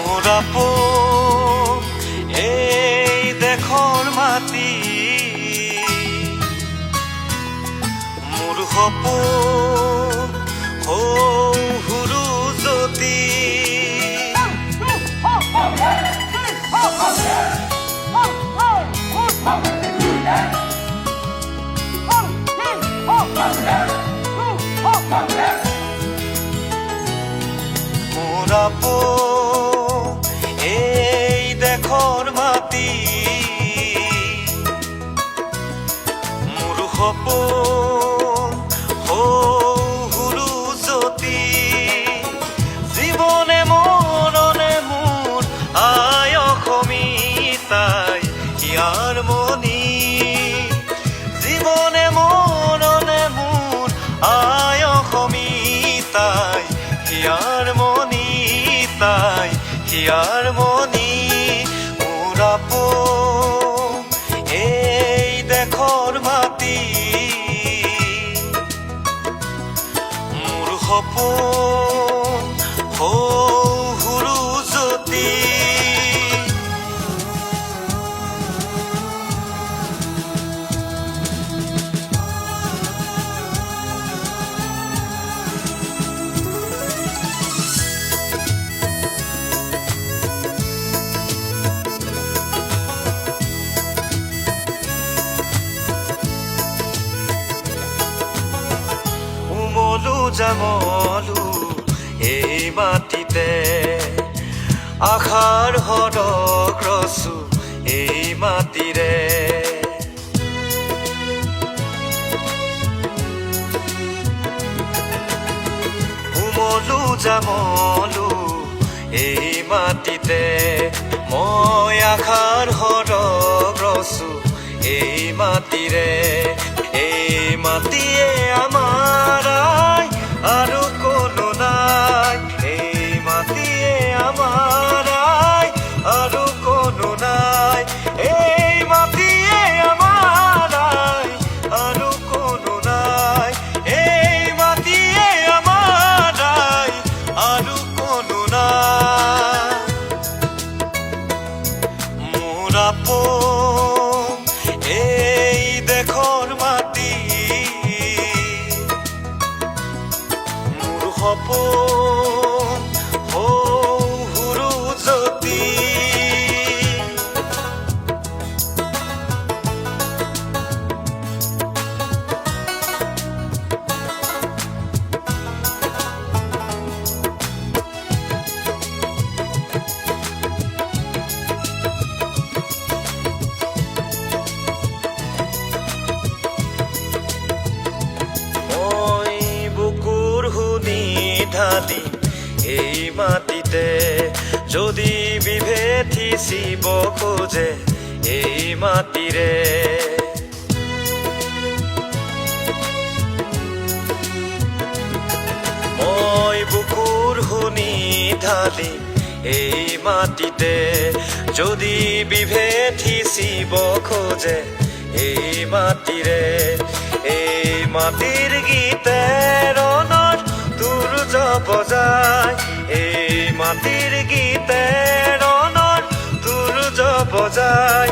মোৰ আপোন এই দেশৰ মাটি, মোৰ সপোন সৰু জ্যোতি। মোৰ আপোন এই দেশৰ মাটি, মোৰ সপোন সৰু জ্যোতি। জীৱনে মৰণে মোৰ আই অসমিতাই ইয়াৰ মণি, জীৱনে মৰণে মোৰ আই অসমিতাই হিয়াৰ মণি, তাই হিয়াৰ মণি। মোৰ আপোন এই দেশৰ মাটি, মোৰ সপোন সৰু জ্যোতি। জামলো এই মাটিতে, আশাৰ হৰক ৰচো এই মাটিৰে। উমলো জামলো এই মাটিতে, মই আশাৰ হৰক ৰচো এই মাটিৰে। এই মাটিয়ে আমাৰ আৰু কোনো নাই, এই মাটিয়ে আমাৰ আৰু কোনো নাই, এই মাটিয়ে আমাৰ আৰু কোনো নাই, এই মাটিয়ে আমাৰ আৰু কোনো নাই। মোৰ আপোন এই দেশৰ মাটি, সপোন সৰু জ্যোতি। ঢালি এই মাটিতে, যদি বিভেদ সিঁচিব খোজে এই মাটিৰে। মই বুকুৰ শুনি ঢালি এই মাটিতে, যদি বিভেদ সিঁচিব খোজে এই মাটিৰে। এই মাটিৰ গীতে ৰণত সূৰ্য বজায়, এই মাটিৰ গীতে ৰণত সূৰ্য বজায়।